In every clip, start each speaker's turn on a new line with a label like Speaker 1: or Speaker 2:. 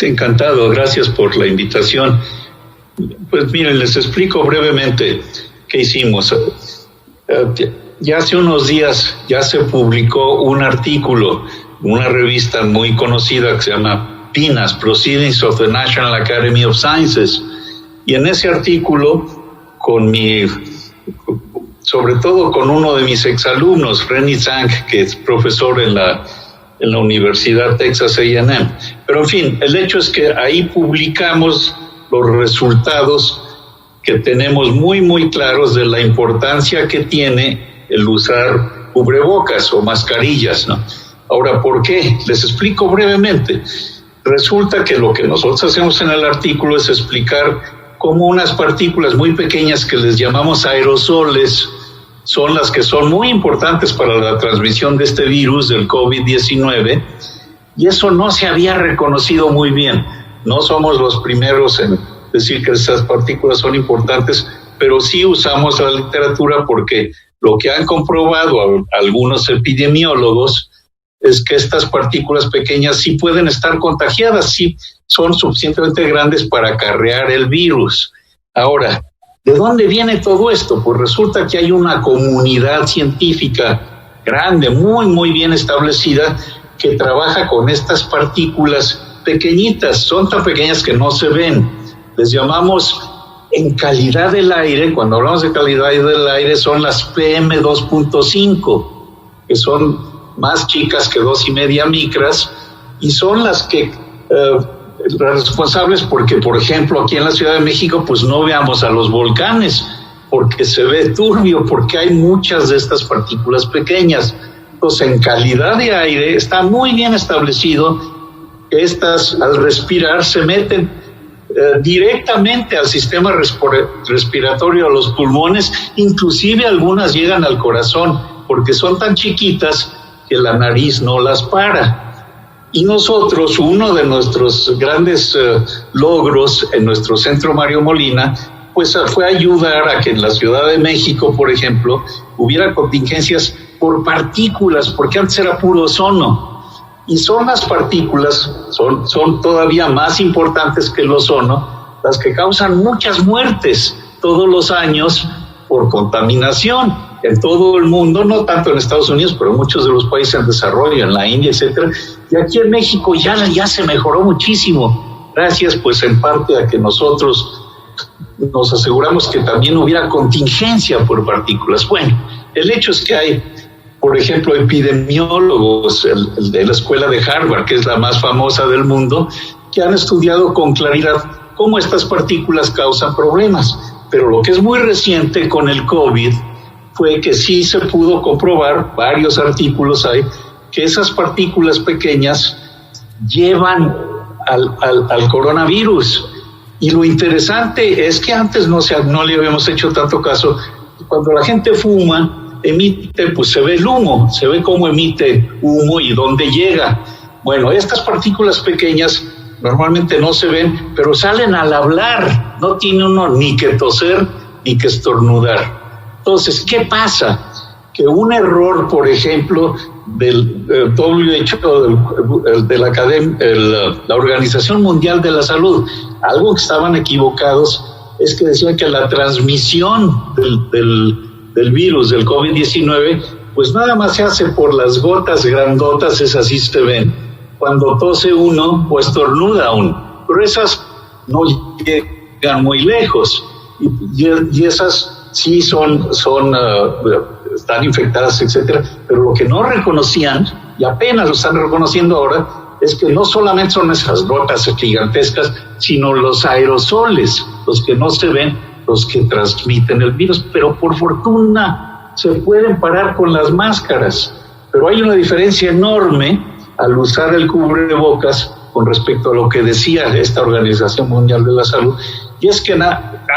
Speaker 1: Encantado, gracias por la invitación. Pues miren, les explico brevemente qué hicimos. Ya hace unos días ya se publicó un artículo, una revista muy conocida que se llama PNAS, Proceedings of the National Academy of Sciences, y en ese artículo, sobre todo con uno de mis exalumnos, Renny Zhang, que es profesor en la Universidad Texas A&M. Pero en fin, el hecho es que ahí publicamos los resultados que tenemos muy, muy claros de la importancia que tiene el usar cubrebocas o mascarillas, ¿no? Ahora, ¿por qué? Les explico brevemente. Resulta que lo que nosotros hacemos en el artículo es explicar cómo unas partículas muy pequeñas que les llamamos aerosoles son las que son muy importantes para la transmisión de este virus, del COVID-19, y eso no se había reconocido muy bien. No somos los primeros en decir que estas partículas son importantes, pero sí usamos la literatura porque lo que han comprobado algunos epidemiólogos es que estas partículas pequeñas sí pueden estar contagiadas, sí son suficientemente grandes para acarrear el virus. Ahora, ¿de dónde viene todo esto? Pues resulta que hay una comunidad científica grande, muy, muy bien establecida, que trabaja con estas partículas pequeñitas. Son tan pequeñas que no se ven. Les llamamos en calidad del aire. Cuando hablamos de calidad del aire son las PM2.5, que son más chicas que 2,5 micras, y son las que responsables porque, por ejemplo, aquí en la Ciudad de México, pues no veamos a los volcanes, porque se ve turbio, porque hay muchas de estas partículas pequeñas. Entonces, en calidad de aire está muy bien establecido que estas, al respirar, se meten directamente al sistema respiratorio, a los pulmones, inclusive algunas llegan al corazón, porque son tan chiquitas que la nariz no las para. Y nosotros, uno de nuestros grandes logros en nuestro centro Mario Molina, pues fue ayudar a que en la Ciudad de México, por ejemplo, hubiera contingencias por partículas, porque antes era puro ozono. Y son las partículas, son todavía más importantes que el ozono, las que causan muchas muertes todos los años por contaminación en todo el mundo, no tanto en Estados Unidos, pero en muchos de los países en desarrollo, en la India, etcétera. Y aquí en México ya se mejoró muchísimo, gracias pues en parte a que nosotros nos aseguramos que también hubiera contingencia por partículas. Bueno, el hecho es que hay, por ejemplo, epidemiólogos, el de la escuela de Harvard, que es la más famosa del mundo, que han estudiado con claridad cómo estas partículas causan problemas. Pero lo que es muy reciente con el COVID fue que sí se pudo comprobar, varios artículos hay, que esas partículas pequeñas llevan al coronavirus. Y lo interesante es que antes no le habíamos hecho tanto caso. Cuando la gente fuma, emite, pues se ve el humo, se ve cómo emite humo y dónde llega. Bueno, estas partículas pequeñas normalmente no se ven, pero salen al hablar. No tiene uno ni que toser ni que estornudar. Entonces, ¿qué pasa? Que un error, por ejemplo, del WHO, de la Organización Mundial de la Salud, algo que estaban equivocados, es que decían que la transmisión del virus, del COVID-19, pues nada más se hace por las gotas grandotas, esas sí se ven, cuando tose uno o estornuda uno, pero esas no llegan muy lejos, y esas sí están infectadas, etcétera, pero lo que no reconocían, y apenas lo están reconociendo ahora, es que no solamente son esas gotas gigantescas, sino los aerosoles, los que no se ven, los que transmiten el virus, pero por fortuna se pueden parar con las máscaras. Pero hay una diferencia enorme al usar el cubrebocas con respecto a lo que decía esta Organización Mundial de la Salud, y es que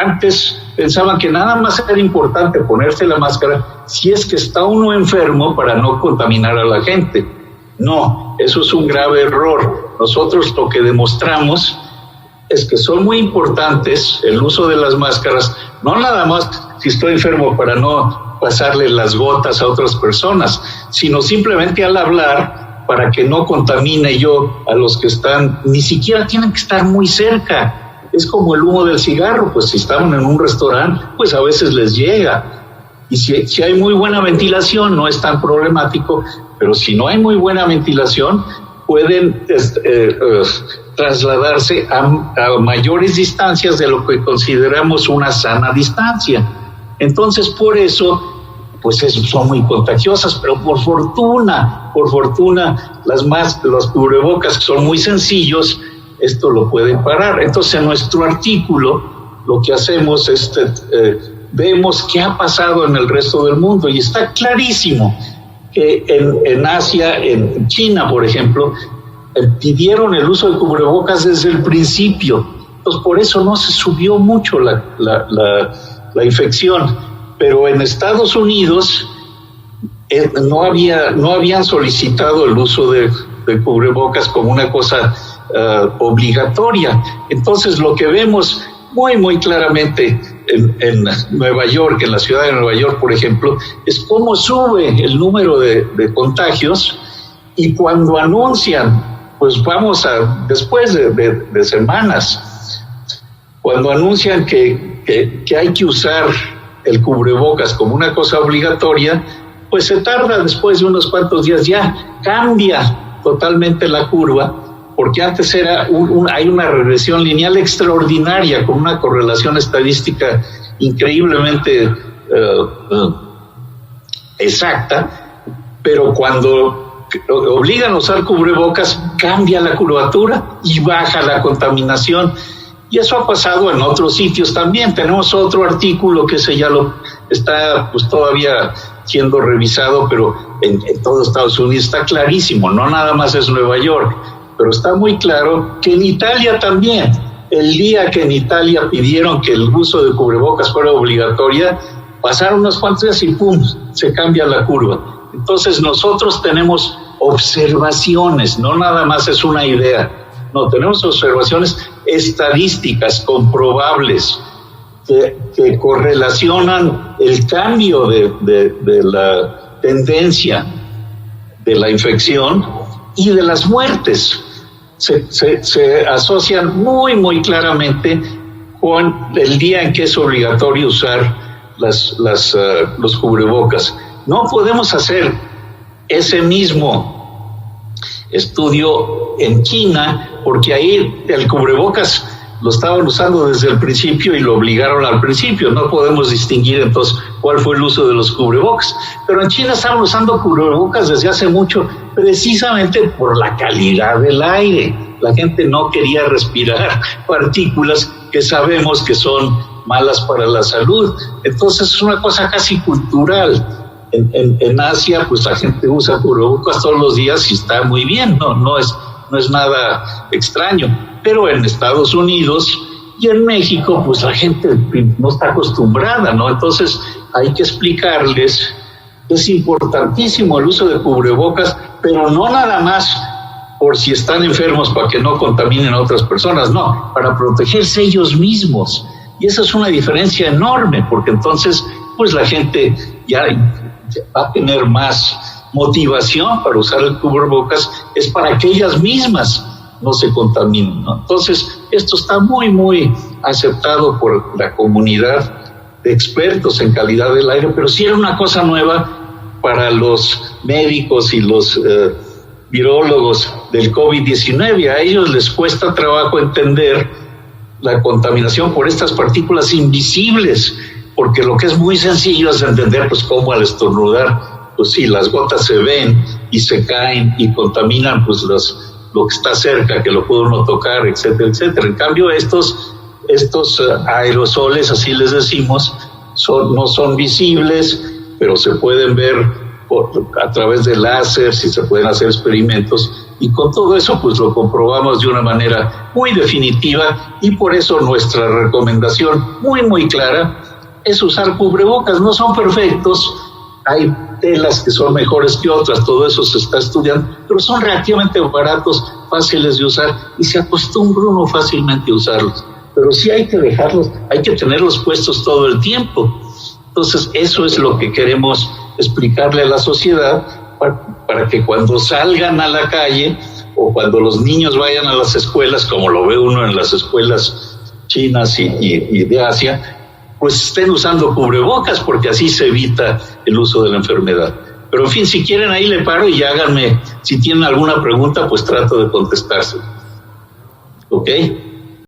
Speaker 1: antes pensaban que nada más era importante ponerse la máscara si es que está uno enfermo para no contaminar a la gente. No, eso es un grave error. Nosotros lo que demostramos es que son muy importantes el uso de las máscaras, no nada más si estoy enfermo para no pasarle las gotas a otras personas, sino simplemente al hablar para que no contamine yo a los que están, ni siquiera tienen que estar muy cerca. Es como el humo del cigarro, pues si estaban en un restaurante, pues a veces les llega. Y si hay muy buena ventilación, no es tan problemático, pero si no hay muy buena ventilación, pueden trasladarse a mayores distancias de lo que consideramos una sana distancia. Entonces, por eso, pues son muy contagiosas, pero por fortuna, los cubrebocas que son muy sencillos, esto lo pueden parar. Entonces, en nuestro artículo, lo que hacemos es, vemos qué ha pasado en el resto del mundo, y está clarísimo que en Asia, en China, por ejemplo, pidieron el uso de cubrebocas desde el principio. Entonces, por eso no se subió mucho la infección. Pero en Estados Unidos no habían solicitado el uso de cubrebocas como una cosa obligatoria. Entonces, lo que vemos muy, muy claramente en Nueva York, en la ciudad de Nueva York, por ejemplo, es cómo sube el número de contagios, y cuando anuncian, pues después de semanas, cuando anuncian que hay que usar el cubrebocas como una cosa obligatoria, pues se tarda, después de unos cuantos días ya cambia totalmente la curva, porque antes hay una regresión lineal extraordinaria con una correlación estadística increíblemente exacta, pero cuando obligan a usar cubrebocas cambia la curvatura y baja la contaminación. Y eso ha pasado en otros sitios también. Tenemos otro artículo que ese ya está pues todavía siendo revisado, pero en todo Estados Unidos está clarísimo, no nada más es Nueva York, pero está muy claro que en Italia también, el día que en Italia pidieron que el uso de cubrebocas fuera obligatoria, pasaron unos cuantos días y ¡pum!, se cambia la curva. Entonces nosotros tenemos observaciones, no nada más es una idea. No, tenemos observaciones estadísticas comprobables que correlacionan el cambio de la tendencia de la infección y de las muertes. Se asocian muy, muy claramente con el día en que es obligatorio usar los cubrebocas. No podemos hacer ese mismo estudio en China, porque ahí el cubrebocas lo estaban usando desde el principio y lo obligaron al principio. No podemos distinguir entonces cuál fue el uso de los cubrebocas. Pero en China estaban usando cubrebocas desde hace mucho, precisamente por la calidad del aire. La gente no quería respirar partículas que sabemos que son malas para la salud. Entonces es una cosa casi cultural. En Asia, pues la gente usa cubrebocas todos los días y está muy bien, no es nada extraño. Pero en Estados Unidos y en México, pues la gente no está acostumbrada, ¿no? Entonces hay que explicarles que es importantísimo el uso de cubrebocas, pero no nada más por si están enfermos para que no contaminen a otras personas, no, para protegerse ellos mismos. Y esa es una diferencia enorme, porque entonces, pues la gente ya va a tener más motivación para usar el cubrebocas, es para que ellas mismas no se contaminen, ¿no? Entonces, esto está muy, muy aceptado por la comunidad de expertos en calidad del aire, pero sí era una cosa nueva para los médicos y los virólogos del COVID-19. A ellos les cuesta trabajo entender la contaminación por estas partículas invisibles, porque lo que es muy sencillo es entender, pues, cómo al estornudar, pues sí, las gotas se ven y se caen y contaminan, pues, lo que está cerca, que lo puede uno tocar, etcétera, etcétera. En cambio, estos aerosoles, así les decimos, no son visibles, pero se pueden ver a través de láser, si se pueden hacer experimentos, y con todo eso pues lo comprobamos de una manera muy definitiva, y por eso nuestra recomendación muy, muy clara es usar cubrebocas. No son perfectos, hay telas que son mejores que otras, todo eso se está estudiando, pero son relativamente baratos, fáciles de usar, y se acostumbra uno fácilmente a usarlos. Pero sí hay que dejarlos, hay que tenerlos puestos todo el tiempo. Entonces, eso es lo que queremos explicarle a la sociedad para que cuando salgan a la calle o cuando los niños vayan a las escuelas, como lo ve uno en las escuelas chinas y de Asia, pues estén usando cubrebocas, porque así se evita el uso de la enfermedad. Pero en fin, si quieren ahí le paro y háganme, si tienen alguna pregunta, pues trato de contestarse. ¿Ok?